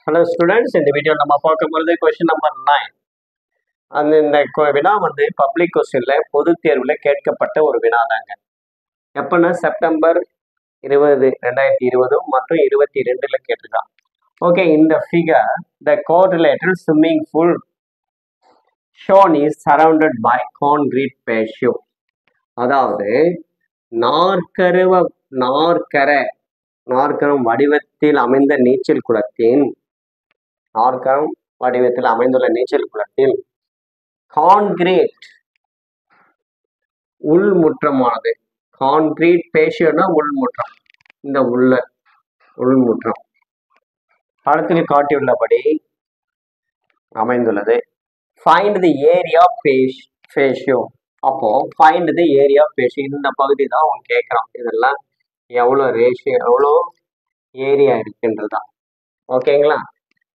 Hello students, இந்த video நம்ம பார்க்க போகிறது கொஸ்டின் நம்பர் 9. இந்த வினா வந்து பப்ளிக் கொஸ்டின்ல பொது தேர்வில் கேட்கப்பட்ட ஒரு வினா தாங்க. எப்பன்னா செப்டம்பர் 20 2020 மற்றும் 22ல கேட்டிருக்கான். ஓகே, இந்த figure the correlated swimming pool shown is surrounded by concrete patio. அதாவது நாற்கரம் வடிவத்தில் அமைந்த நீச்சல் குளத்தின் நாற்கரம் வடிவத்தில் அமைந்துள்ள நீச்சல் குளத்தில் கான்கிரீட் உள்முற்றமானது. கான்கிரீட் பேஷியோனா உள்முற்றம். இந்த உள்முற்றம் படத்தில் காட்டியுள்ளபடி அமைந்துள்ளது. Find the area patio. அப்போ ஃபைண்ட் தி ஏரியா பேஷியோ, இந்த பகுதி தான் அவங்க கேட்குறான். இதெல்லாம் எவ்வளோ ரேஷியோ, எவ்வளோ ஏரியா இருக்குன்றதான். ஓகேங்களா?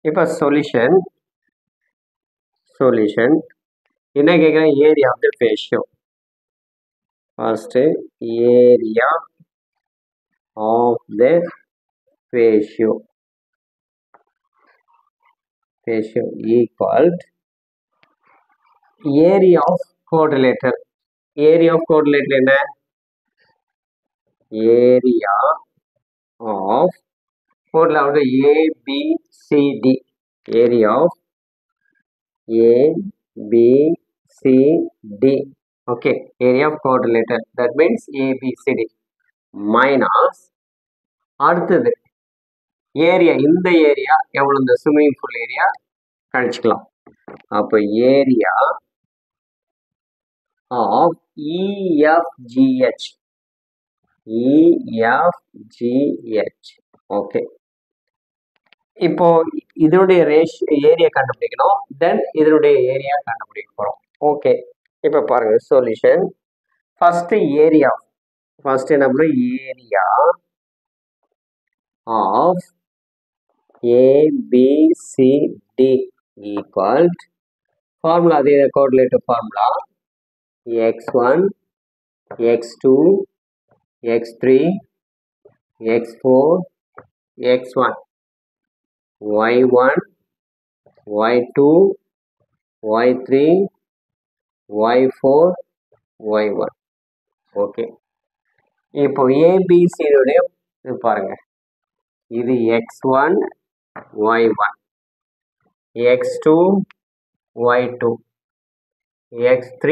இப்போ சொல்யூஷன் என்ன கேட்குறேன்? Area of the patio. First area of the patio equal area of coordinator. Area of coordinator என்ன? Area of coordinator ABCD. Area of ABCD. Okay, area of coordinator that means ABCD minus அடுத்தது area. இந்த area எவ்வளவு? இந்த swimming pool area கழிச்சுக்கலாம். அப்போ area of EFGH. Okay, இப்போ இதனுடைய area கண்டுபிடிக்கணும். தென் இதனுடைய ஏரியா கண்டுபிடிக்க போறோம். ஓகே, இப்போ பாருங்க சொல்யூஷன். First area. ஃபர்ஸ்ட் என்ன பண்ணுறோம்? Area of ABCD equal formula. அதே coordinator formula x1 x2 x3 x4 x1 y1 y2 y3 y4 y1. Okay, இப்போ ஏபிசியுடைய பாருங்க. இது x1 y1 x2 y2 x3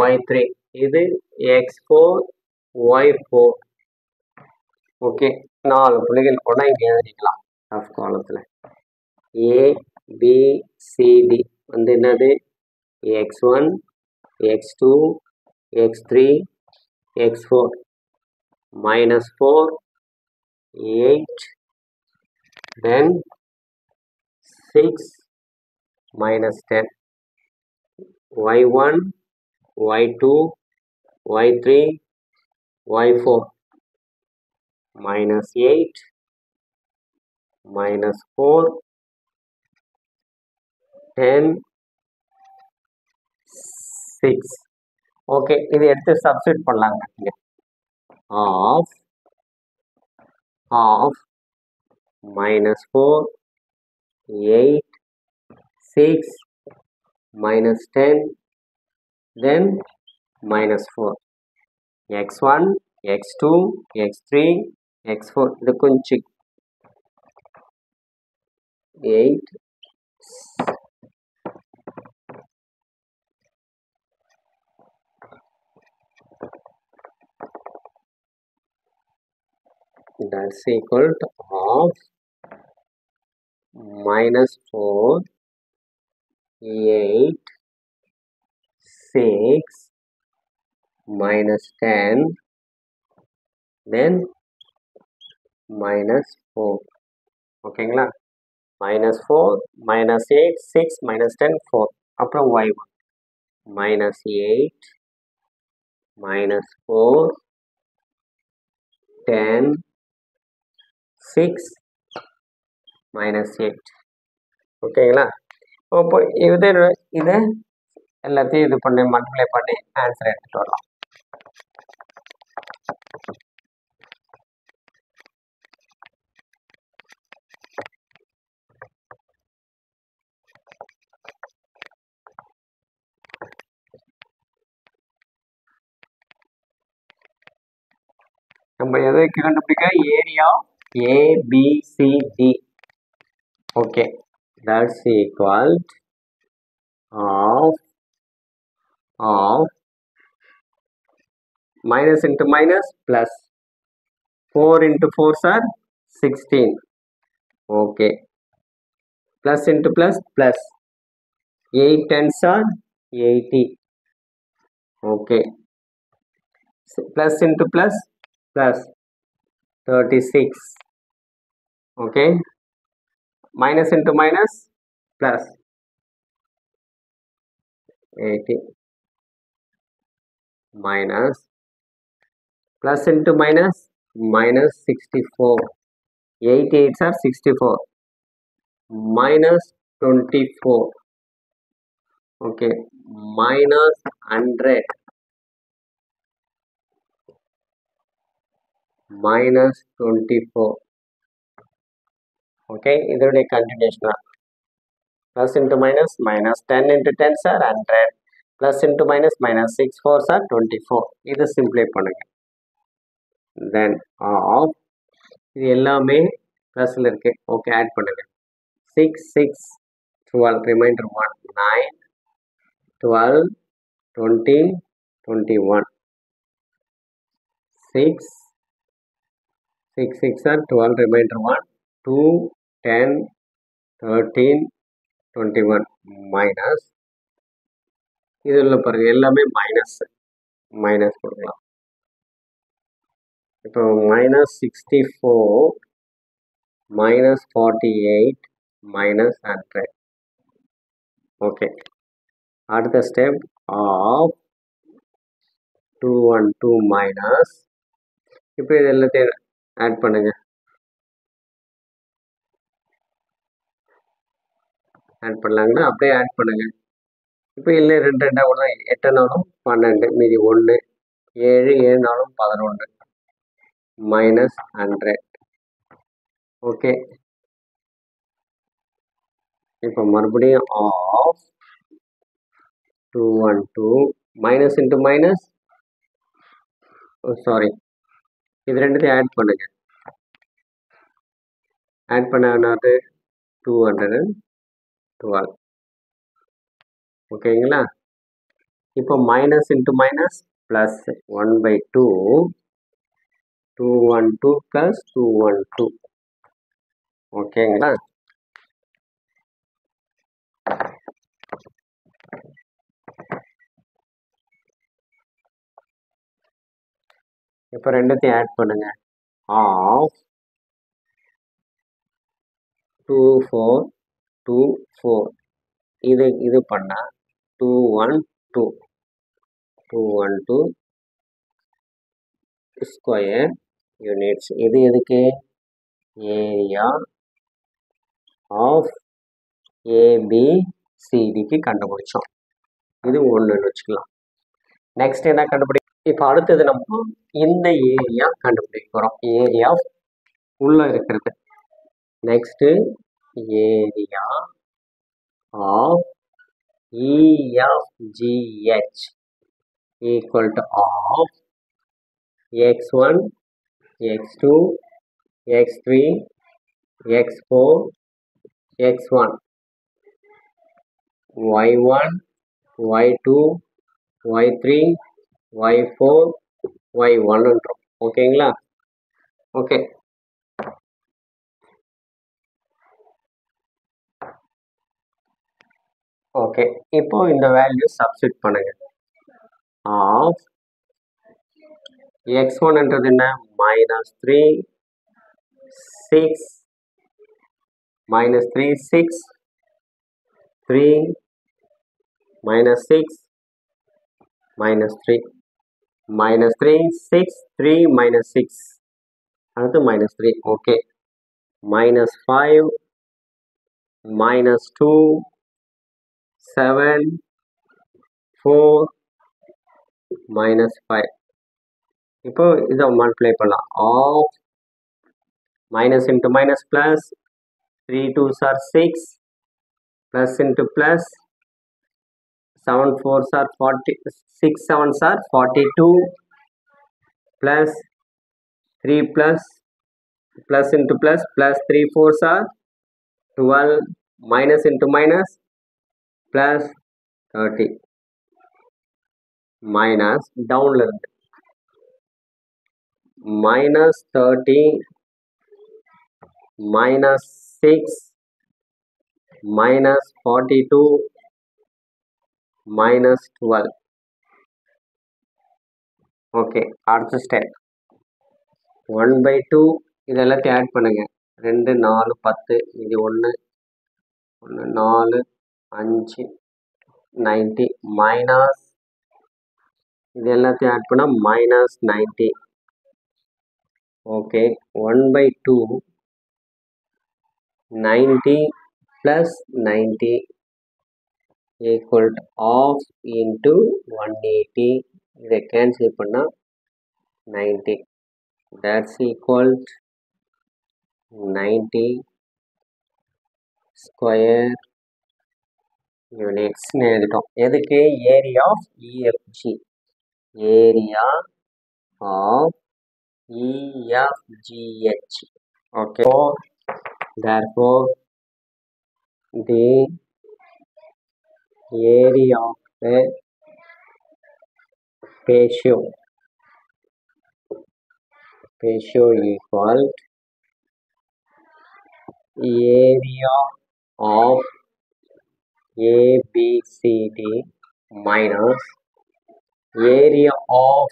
y3 இது x4 y4. ஓகே, 4 புள்ளிகள் கூட இங்கே எழுதிக்கலாம். ஃபர்ஸ்ட் காலத்தில் ABCD வந்து என்னது? x1 x2 x3 x4 minus 4 8 then 6 minus 10 y1 y2 y3 y4 minus 8 minus 4 10 6. Okay, இது எடுத்து சப்ஸ்டிட் பண்ணலாங்க. Of minus 4 8 6 minus 10 then minus 4 x1 x2 x3 x4 இது கொஞ்சம் 8 that's equal to half minus 4 8 6 minus 10 then minus 4. ஓகேங்களா? minus 4 minus 8 6 minus 10 4. அப்புறம் y1 minus 8 minus 4 10 6 minus 8. ஓகேங்களா? இப்போ இதை எல்லாத்தையும் இது பண்ணி மல்டிப்ளை பண்ணி ஆன்சர் எடுத்துட்டு வரலாம். நம்ம எதை கண்டுபிடிக்க area ABCD. Okay, that's equal of minus into minus plus 4 into 4 are 16. Okay, plus into plus plus 8 tens are 80. Okay, plus into plus plus 36. Okay, minus into minus plus 80 minus plus into minus minus 64. 8 8s are 64 minus 24. Okay, minus 100 minus 24. Okay, இதோட continuation plus into minus minus 10 into 10s are 100 plus into minus minus 6 4s are 24. இது simplify பண்ணுங்க. Then of இது எல்லாமே பிளஸ்ல இருக்கு. Okay, add பண்ணுங்க. 6 6 12 reminder 1 9 12 20 21. 6 6 6 are 12 remainder 1 2 10 13 21 minus இதில் பாருங்க எல்லாமே மைனஸ் கொடுக்கலாம். இப்போ minus 64 minus 48 minus 100. ஓகே, அடுத்த ஸ்டெப் ஆஃப் 212 minus. இப்போ இது எல்லாத்தையும் ஆட் பண்ணுங்க. ஆட் பண்ணலாங்கன்னா அப்படியே ஆட் பண்ணுங்க. இப்போ இல்லை 2 2 கூட 8 நாளும் 12 மீதி 1 7 7 நாளும் 11 minus 100. ஓகே, இப்போ மறுபடியும் of 212 minus into minus sorry இது ரெண்டுத்தையும் ஆட் பண்ணுங்க. ஆட் பண்ணது 212. ஓகேங்களா? இப்போ minus into minus plus 1/2 212 plus 212. ஓகேங்களா? இப்போ ரெண்டுத்தையும் ஆட் பண்ணுங்க. ஆஃப் 2424 இது பண்ணா 212 ஸ்கொயர் யூனிட்ஸ். இது எதுக்கு? ஏரியா ஆஃப் ஏபிசிடிக்கு கண்டுபிடிச்சோம். இது ஒன்றுன்னு வச்சுக்கலாம். நெக்ஸ்ட் என்ன கண்டுபிடி? இப்போ அடுத்தது நம்ம இந்த ஏரியா கண்டுபிடிக்க போகிறோம். ஏரியா உள்ள இருக்கிறது. Next area of EFGH equal to of x1, x2, x3, x4, x1, y1, y2, y3, y4, y1 என்றோம். ஓகேங்களா? Okay, okay. இப்போ இந்த வேல்யூ சப்ஸ்டிட் பண்ணுங்க. ஆஃப் x1 என்றது என்ன? -3 6 -3 6 3 -6 -3 -3 6 3 -6 அடுத்து -3. ஓகே, -5 -2 7 4 -5. இப்போ இதை மல்டிப்ளை பண்ணலாம். Of minus into minus plus 3 2s are 6 plus into plus 7 4s are 40 6 7s are 42 plus 3 plus into plus 3 4s are 12, minus into minus plus 30, minus downல இருந்து minus 30 minus 6 minus 42 minus 12. Okay, அடுத்த step 1/2 இது எல்லாத்தையும் add பண்ணுங்க. 2 4 10 இது 1 4 5 90 minus இது எல்லாத்தையும் add பண்ணால் minus 90. Okay, 1/2 90 plus 90 equal to half into 180. இதை கேன்சல் பண்ணால் 90. That's equal to 90 square units எழுதிட்டோம். எதுக்கு? Area of EFG. Area of EFGH. Okay, therefore the area of the patio equal area of ABCD minus area of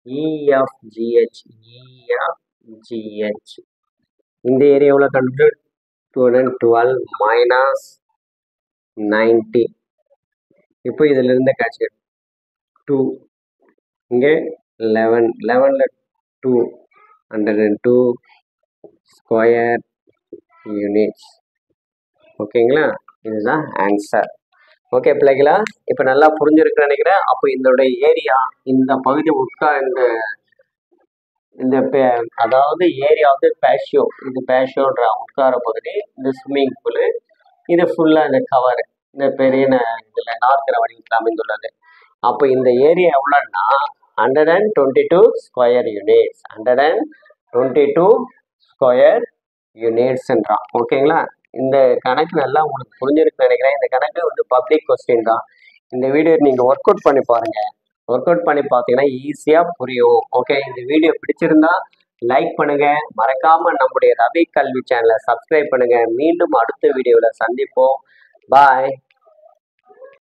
EFGH. இந்த ஏரியாவில் கண்டு 212 minus 90. இப்போ இதில் இருந்து காட்சி 2 இங்கே 11 11ல் 2 102 ஸ்கொயர் யூனிட்ஸ். ஓகேங்களா, இதுதான் ஆன்சர். ஓகே பிள்ளைகளா, இப்போ நல்லா புரிஞ்சிருக்குன்னு நினைக்கிறேன். அப்போ இதோடைய ஏரியா இந்த பகுதி இந்த அதாவது ஏரியா வந்து பேஷியோ, இது பேஷியோன்ற உட்கார பகுதி, இந்த ஸ்விம்மிங் பூலு, இது ஃபுல்லாக இந்த கவர், இந்த பெரிய இதில் நாற்கர வடிவத்தில் அமைந்துள்ளது. அப்போ இந்த ஏரியா எவ்வளோன்னா 122 ஸ்கொயர் யூனிட்ஸ். 122 ஸ்கொயர் யூனிட்ஸ்ன்றான். ஓகேங்களா, இந்த கணக்கு நல்லா உங்களுக்கு புரிஞ்சிருக்குன்னு நினைக்கிறேன். இந்த கணக்கு வந்து பப்ளிக் கொஸ்டின் தான். இந்த வீடியோ நீங்கள் ஒர்க் அவுட் பண்ணி பாருங்கள். ஒர்க் அவுட் பண்ணி பார்த்தீங்கன்னா ஈஸியாக புரியும். ஓகே, இந்த வீடியோ பிடிச்சிருந்தா லைக் பண்ணுங்க, மறக்காம நம்முடைய ரவி கல்வி சேனலை சப்ஸ்கிரைப் பண்ணுங்க. மீண்டும் அடுத்த வீடியோவில் சந்திப்போம். பாய்.